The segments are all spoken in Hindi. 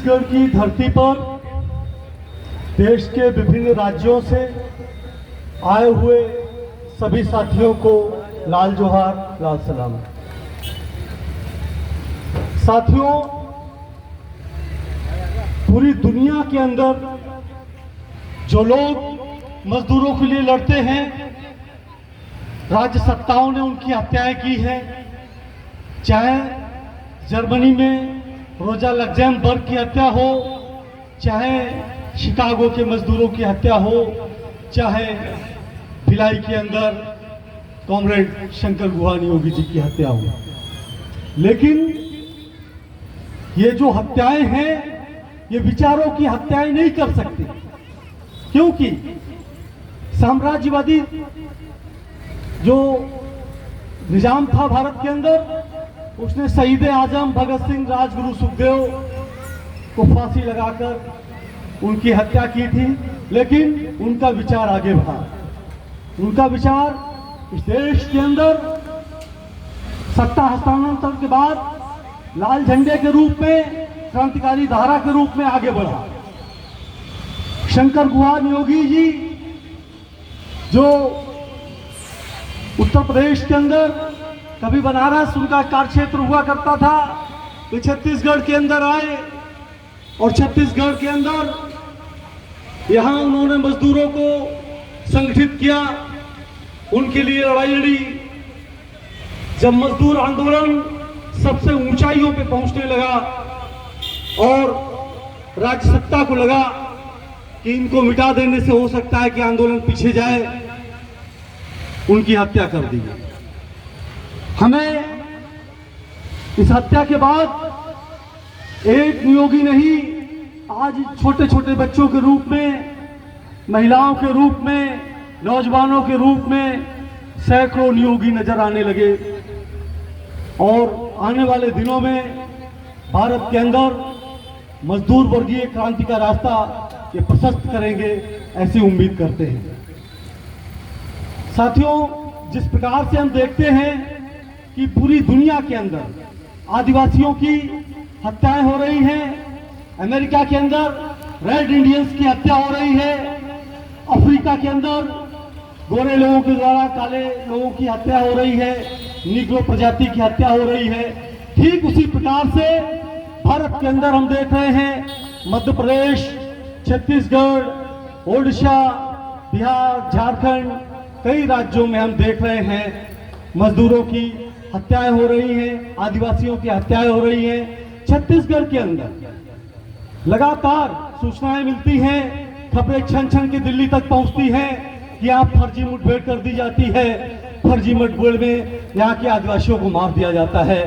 छत्तीसगढ़ की धरती पर देश के विभिन्न राज्यों से आए हुए सभी साथियों को लाल जोहार, लाल सलाम। साथियों, पूरी दुनिया के अंदर जो लोग मजदूरों के लिए लड़ते हैं, राज्य सत्ताओं ने उनकी हत्याएं की है। चाहे जर्मनी में रोजा लग्जमबर्ग की हत्या हो, चाहे शिकागो के मजदूरों की हत्या हो, चाहे भिलाई के अंदर कॉमरेड शंकर गुहा नियोगी जी की हत्या हो। लेकिन ये जो हत्याएं हैं, ये विचारों की हत्याएं नहीं कर सकती, क्योंकि साम्राज्यवादी जो निजाम था भारत के अंदर, उसने शहीद आजम भगत सिंह, राजगुरु सुखदेव को फांसी लगाकर उनकी हत्या की थी। लेकिन उनका विचार आगे बढ़ा। उनका विचार इस देश के अंदर सत्ता हस्तांतरण के बाद लाल झंडे के रूप में, क्रांतिकारी धारा के रूप में आगे बढ़ा। शंकर गुहा नियोगी जी जो उत्तर प्रदेश के अंदर, कभी बनारस उनका कार्यक्षेत्र हुआ करता था, तो छत्तीसगढ़ के अंदर आए और छत्तीसगढ़ के अंदर यहां उन्होंने मजदूरों को संगठित किया, उनके लिए लड़ाई लड़ी। जब मजदूर आंदोलन सबसे ऊंचाइयों पे पहुंचने लगा और राज्य सत्ता को लगा कि इनको मिटा देने से हो सकता है कि आंदोलन पीछे जाए, उनकी हत्या कर दी। हमें इस हत्या के बाद एक नियोगी नहीं, आज छोटे छोटे बच्चों के रूप में, महिलाओं के रूप में, नौजवानों के रूप में सैकड़ों नियोगी नजर आने लगे। और आने वाले दिनों में भारत के अंदर मजदूर वर्गीय क्रांति का रास्ता ये प्रशस्त करेंगे, ऐसी उम्मीद करते हैं। साथियों, जिस प्रकार से हम देखते हैं कि पूरी दुनिया के अंदर आदिवासियों की हत्याएं हो रही हैं, अमेरिका के अंदर रेड इंडियंस की हत्या हो रही है, अफ्रीका के अंदर गोरे लोगों के द्वारा काले लोगों की हत्या हो रही है, नीग्रो प्रजाति की हत्या हो रही है, ठीक उसी प्रकार से भारत के अंदर हम देख रहे हैं मध्य प्रदेश, छत्तीसगढ़, ओडिशा, बिहार, झारखंड, कई राज्यों में हम देख रहे हैं मजदूरों की हत्याएं हो रही हैं, आदिवासियों की हत्याएं हो रही हैं। छत्तीसगढ़ के अंदर लगातार सूचनाएं मिलती हैं, खबरें छन छन के दिल्ली तक पहुंचती हैं कि यहाँ फर्जी मुठभेड़ कर दी जाती है, फर्जी मुठभेड़ में यहाँ के आदिवासियों को मार दिया जाता है।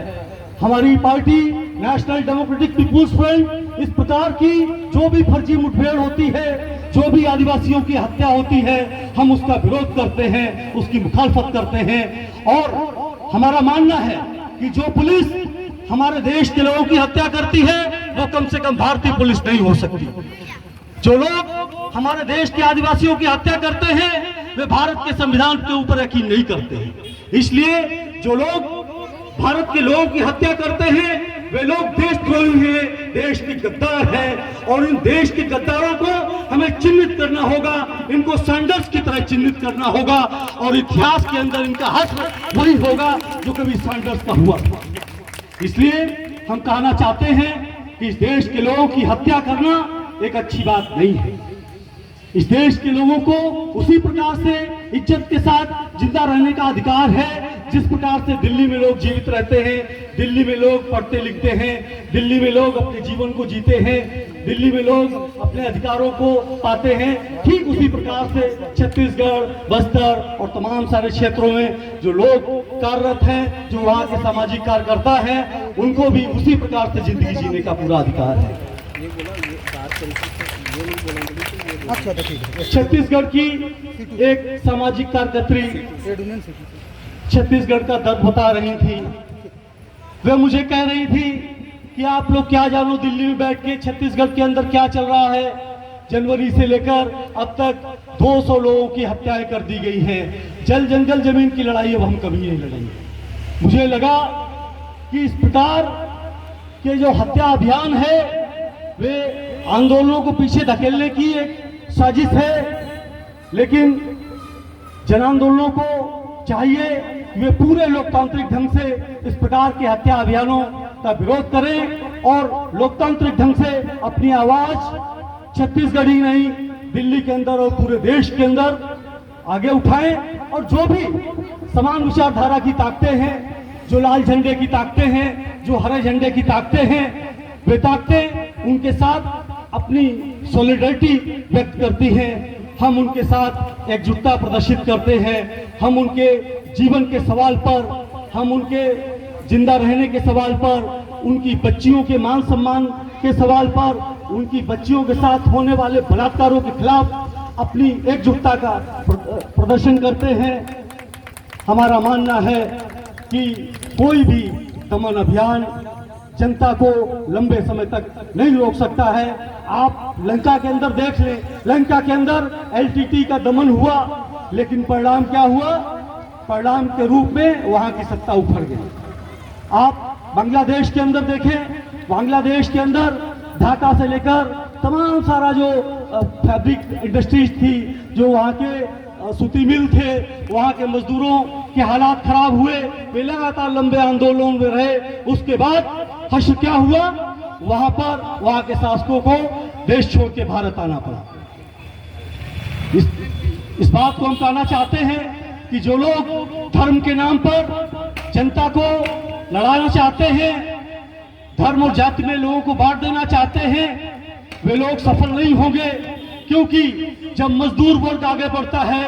हमारी party National Democratic People's Front इस प्रकार की जो भी फर्जी मुठभेड़ होती है, जो भी आदिवासियों की हत्या होती है, हम उसका विरोध करते हैं, उसकी मुखालफत करते हैं। और हमारा मानना है कि जो पुलिस हमारे देश के लोगों की हत्या करती है, वो कम से कम भारतीय पुलिस नहीं हो सकती। जो लोग हमारे देश के आदिवासियों की हत्या करते हैं, वे भारत के संविधान के ऊपर यकीन नहीं करते हैं। इसलिए जो लोग भारत के लोगों की हत्या करते हैं, वे लोग देशद्रोही हैं, देश के गद्दार हैं। और इन देश के गद्दारों को हमें चिन्हित करना होगा, इनको सैंडर्स की तरह चिन्हित करना होगा, और इतिहास के अंदर इनका हश्र वही होगा जो कभी सैंडर्स का हुआ था। इसलिए हम कहना चाहते हैं कि इस देश के लोगों की हत्या करना एक अच्छी बात नहीं है। इस देश के लोगों को उसी प्रकार से इज्जत के साथ जिंदा रहने का अधिकार है जिस प्रकार से दिल्ली में लोग जीवित रहते हैं, दिल्ली में लोग पढ़ते लिखते हैं, दिल्ली में लोग अपने जीवन को जीते हैं, दिल्ली में लोग अपने अधिकारों को पाते हैं। ठीक उसी प्रकार से छत्तीसगढ़, बस्तर और तमाम सारे क्षेत्रों में जो लोग कार्यरत हैं, जो वहाँ के सामाजिक कार्यकर्ता हैं, उनको भी उसी प्रकार से जिंदगी जीने का पूरा अधिकार है। छत्तीसगढ़ की एक सामाजिक कार्यकर्त्री छत्तीसगढ़ का दर्द बता रही थी। वे मुझे कह रही थी कि आप लोग क्या जानो दिल्ली में बैठ के छत्तीसगढ़ के अंदर क्या चल रहा है। जनवरी से लेकर अब तक 200 लोगों की हत्याएं कर दी गई हैं। जल जंगल जमीन की लड़ाई अब हम कभी नहीं लड़ेंगे। मुझे लगा कि इस प्रकार के जो हत्या अभियान है वे आंदोलनों को पीछे धकेलने की एक साजिश है। लेकिन जन आंदोलनों को चाहिए कि वे पूरे लोकतांत्रिक ढंग से इस प्रकार के हत्या अभियानों का विरोध करें और लोकतांत्रिक ढंग से अपनी आवाज छत्तीसगढ़ ही नहीं, दिल्ली के अंदर और पूरे देश के अंदर आगे उठाएं। और जो भी समान विचारधारा की ताकतें हैं, जो लाल झंडे की ताकतें हैं, जो हरे झंडे की ताकतें हैं, वे ताकतें उनके साथ अपनी सॉलिडरिटी व्यक्त करती हैं। हम उनके साथ एकजुटता प्रदर्शित करते हैं। हम उनके जीवन के सवाल पर, हम उनके जिंदा रहने के सवाल पर, उनकी बच्चियों के मान सम्मान के सवाल पर, उनकी बच्चियों के साथ होने वाले बलात्कारों के खिलाफ अपनी एकजुटता का प्रदर्शन करते हैं। हमारा मानना है कि कोई भी दमन अभियान जनता को लंबे समय तक नहीं रोक सकता है। आप लंका के अंदर देख लें, लंका के अंदर एलटीटी का दमन हुआ, लेकिन परिणाम क्या हुआ? परिणाम के रूप में वहां की सत्ता उखड़ गई। आप बांग्लादेश के अंदर देखें, बांग्लादेश के अंदर ढाका से लेकर तमाम सारा जो फैब्रिक इंडस्ट्रीज थी, जो वहाँ के सूती मिल थे, वहाँ के मजदूरों के हालात खराब हुए, वे लगातार लंबे आंदोलन में रहे। उसके बाद हश्र क्या हुआ? वहाँ पर वहाँ के शासकों को देश छोड़ के भारत आना पड़ा। इस बात को हम कहना चाहते हैं कि जो लोग धर्म के नाम पर जनता को लड़ाना चाहते हैं, धर्म और जाति में लोगों को बांट देना चाहते हैं, वे लोग सफल नहीं होंगे। क्योंकि जब मजदूर वर्ग आगे बढ़ता है,